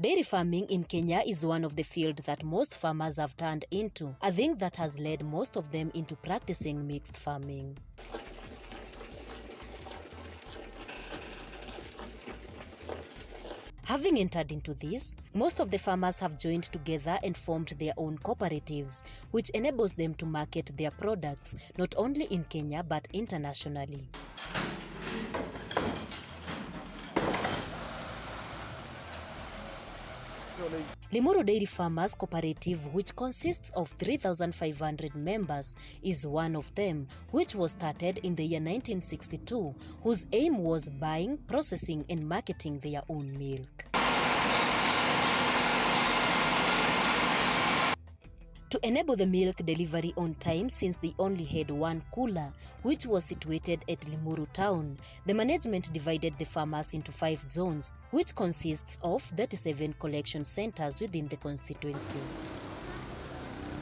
Dairy farming in Kenya is one of the fields that most farmers have turned into, a thing that has led most of them into practicing mixed farming. Having entered into this, most of the farmers have joined together and formed their own cooperatives, which enables them to market their products not only in Kenya but internationally. Limuru Dairy Farmers Cooperative, which consists of 3,500 members, is one of them, which was started in the year 1962, whose aim was buying, processing and marketing their own milk. To enable the milk delivery on time, since they only had one cooler, which was situated at Limuru town, the management divided the farmers into 5 zones, which consists of 37 collection centers within the constituency.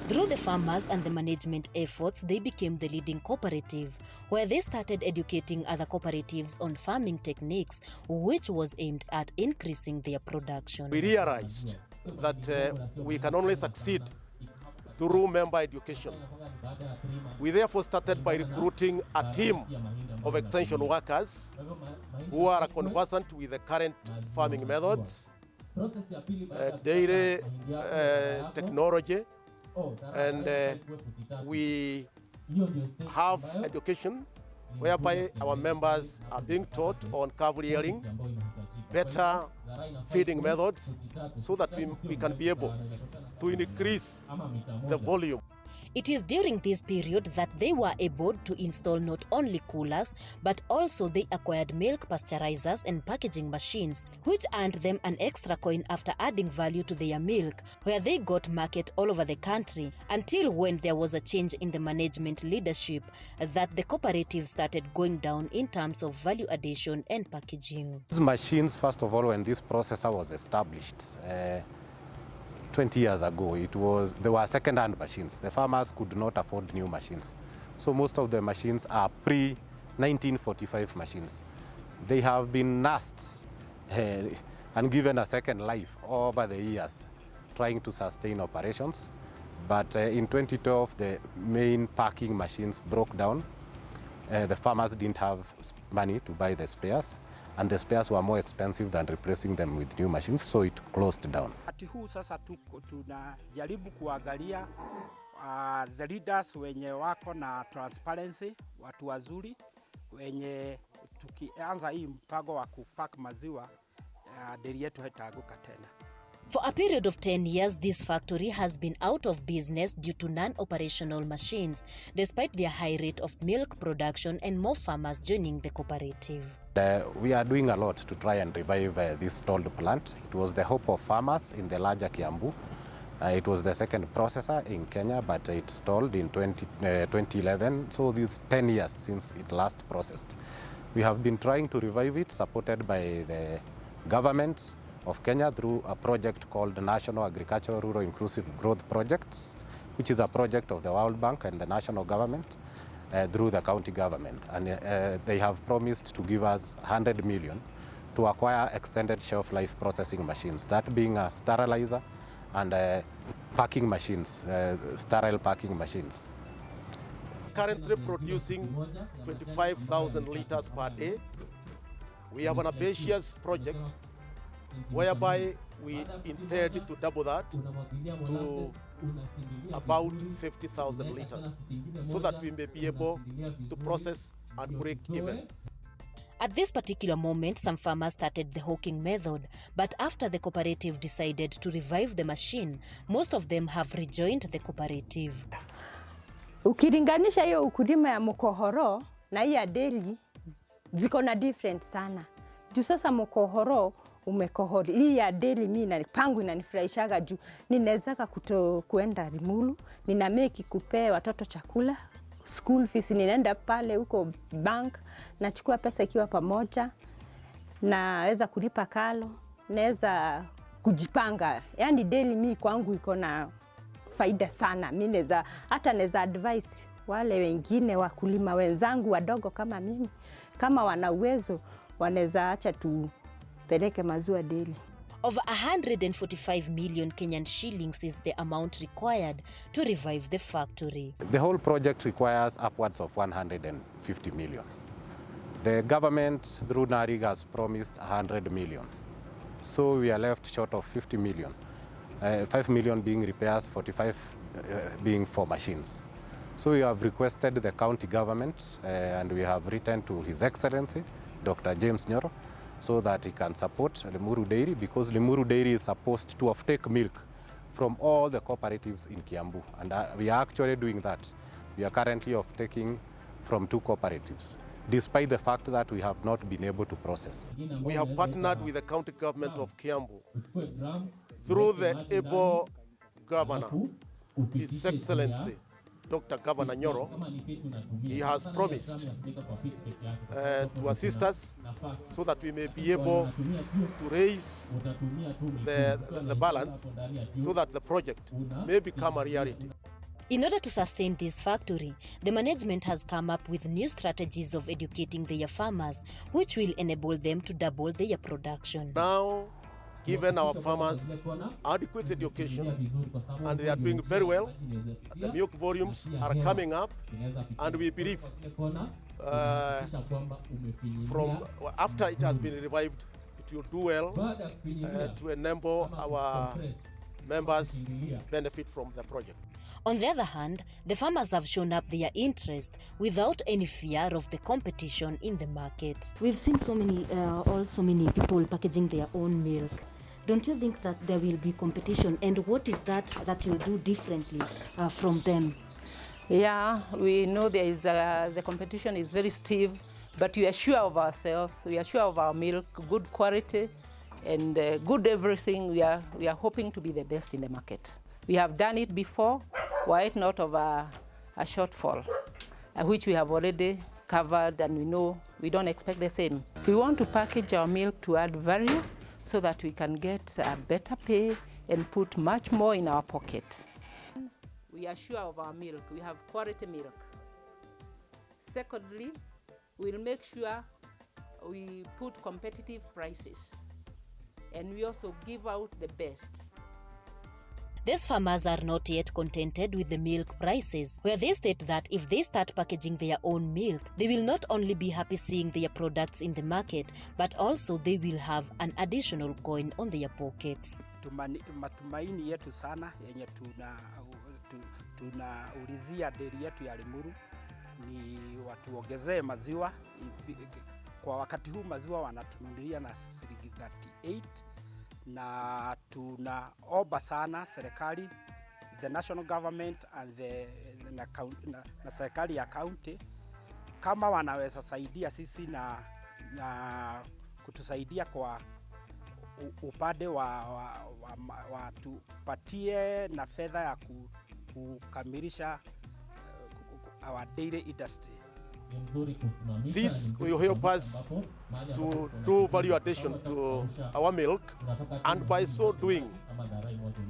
Through the farmers and the management efforts, they became the leading cooperative, where they started educating other cooperatives on farming techniques, which was aimed at increasing their production. We realized that we can only succeed through member education. We therefore started by recruiting a team of extension workers who are conversant with the current farming methods, dairy technology, and we have education whereby our members are being taught on calf rearing, better feeding methods, so that we can be able to increase the volume. It is during this period that they were able to install not only coolers, but also they acquired milk pasteurizers and packaging machines, which earned them an extra coin after adding value to their milk, where they got market all over the country, until when there was a change in the management leadership that the cooperative started going down in terms of value addition and packaging. These machines, first of all, when this processor was established, 20 years ago, they were second-hand machines. The farmers could not afford new machines. So most of the machines are pre-1945 machines. They have been nursed and given a second life over the years, trying to sustain operations. But in 2012, the main packing machines broke down. The farmers didn't have money to buy the spares, and the spares were more expensive than replacing them with new machines, so it closed down. Wakati huu sasa tunajaribu kuangalia the leaders wenye wako na transparency, watu wazuri wenye tukianza hii mpango wa kupack maziwa dairy yetu haitaanguka tena. For a period of 10 years, this factory has been out of business due to non-operational machines, despite their high rate of milk production and more farmers joining the cooperative. We are doing a lot to try and revive this stalled plant. It was the hope of farmers in the larger Kiambu. It was the second processor in Kenya, but it stalled in 2011, so this 10 years since it last processed. We have been trying to revive it, supported by the government of Kenya through a project called the National Agricultural Rural Inclusive Growth Projects, which is a project of the World Bank and the national government through the county government. And they have promised to give us 100 million to acquire extended shelf life processing machines, that being a sterilizer and packing machines, sterile packing machines. Currently producing 25,000 liters per day. We have an ambitious project whereby we intend to double that to about 50,000 liters, so that we may be able to process and break even. At this particular moment, some farmers started the hawking method, but after the cooperative decided to revive the machine, most of them have rejoined the cooperative. Ukilinganisha hiyo ukulima ya mkohoro na hii ya deli, ziko na different sana. Juu sasa mkohoro umekohori. Hii ya deli mimi pangu inanifurahishaga juu ninaweza kuenda Limuru, nina make kupea watoto chakula, school fees, ninaenda pale huko bank, nachukua pesa ikiwa pamoja, naweza kulipa kalo, naweza kujipanga. Yaani deli mimi kwangu iko na faida sana. Mimi naweza advice wale wengine wakulima wenzangu wadogo kama mimi, kama wana uwezo wanaweza acha tu peleke maziwa deli. Over 145 million Kenyan shillings is the amount required to revive the factory. The whole project requires upwards of 150 million. The government through NARIG has promised 100 million. So we are left short of 50 million. 5 million being repairs, 45 being for machines. So we have requested the county government and we have written to His Excellency, Dr. James Nyoro, so that he can support Limuru Dairy, because Limuru Dairy is supposed to offtake milk from all the cooperatives in Kiambu. And we are actually doing that. We are currently offtaking from 2 cooperatives, despite the fact that we have not been able to process. We have partnered with the county government of Kiambu through the able governor, His Excellency, Dr. Governor Nyoro. He has promised to assist us so that we may be able to raise the balance so that the project may become a reality. In order to sustain this factory, the management has come up with new strategies of educating their farmers, which will enable them to double their production. Now, given our farmers adequate education, and they are doing very well, the milk volumes are coming up, and we believe from after it has been revived, it will do well to enable our members benefit from the project. On the other hand, the farmers have shown up their interest without any fear of the competition in the market. We've seen so many people packaging their own milk. Don't you think that there will be competition, and what is that you'll do differently from them? Yeah, we know there is the competition is very stiff, but we are sure of ourselves. We are sure of our milk, good quality, and good everything. We are hoping to be the best in the market. We have done it before. Why not of a shortfall, which we have already covered, and we know we don't expect the same. We want to package our milk to add value so that we can get a better pay and put much more in our pocket. We are sure of our milk. We have quality milk. Secondly, we'll make sure we put competitive prices, and we also give out the best. These farmers are not yet contented with the milk prices, where they state that if they start packaging their own milk, they will not only be happy seeing their products in the market, but also they will have an additional coin on their pockets. Matumaini yetu sana yenye tunaulizia dairy yetu ya Limuru ni watuongezee maziwa. Kwa wakati huu maziwa wanatununulia na shilingi 38, na tunaomba sana serikali, the national government and na serikali ya county, kama wanaweza saidia sisi na kutusaidia kwa upande wa tupatie na fedha ya kukamilisha our dairy industry. This will help us to do value addition to our milk, and by so doing,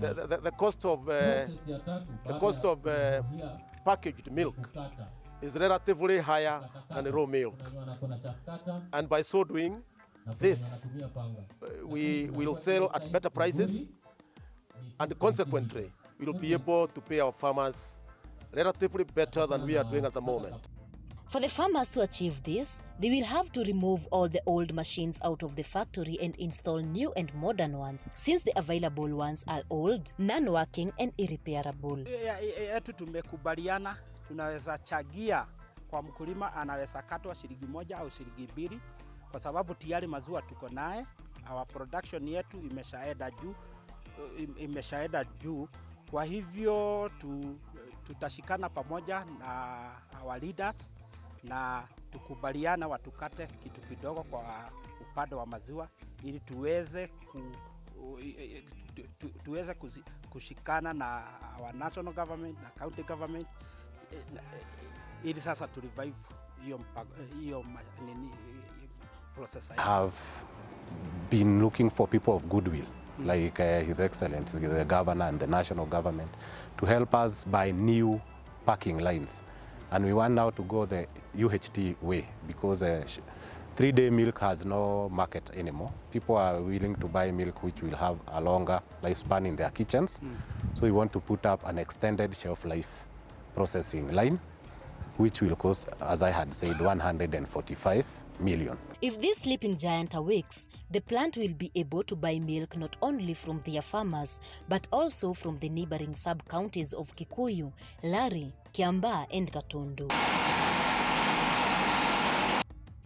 the cost of packaged milk is relatively higher than raw milk, and by so doing, this we will sell at better prices, and consequently, we will be able to pay our farmers relatively better than we are doing at the moment. For the farmers to achieve this, they will have to remove all the old machines out of the factory and install new and modern ones, since the available ones are old, non-working and irreparable. Yetu tumekubaliana, tunaweza chagia kwa mkulima, anaweza katwa shilingi 1 au shilingi 2, kwa sababu tayari maziwa tuko naye. Our production yetu imeshaenda juu. Kwa hivyo tutashikana pamoja na our leaders na tukubaliana watukate kitu kidogo kwa upande wa maziwa, ili tuweze kushikana na our national government na county government, ili sasa to revive hiyo process. I have been looking for people of goodwill, like His Excellency, the governor and the national government, to help us buy new packing lines. And we want now to go the UHT way, because 3-day milk has no market anymore. People are willing to buy milk which will have a longer lifespan in their kitchens. So we want to put up an extended shelf life processing line, which will cost, as I had said, 145 million. If this sleeping giant awakes, the plant will be able to buy milk not only from their farmers, but also from the neighboring sub-counties of Kikuyu, Lari, Kiambaa, and Gatundu.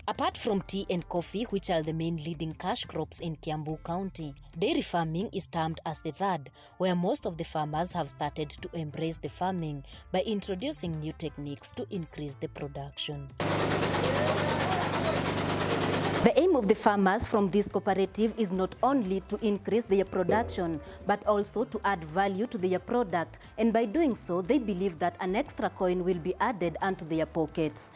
Apart from tea and coffee, which are the main leading cash crops in Kiambu County, dairy farming is termed as the third, where most of the farmers have started to embrace the farming by introducing new techniques to increase the production. The aim of the farmers from this cooperative is not only to increase their production, but also to add value to their product, and by doing so, they believe that an extra coin will be added onto their pockets.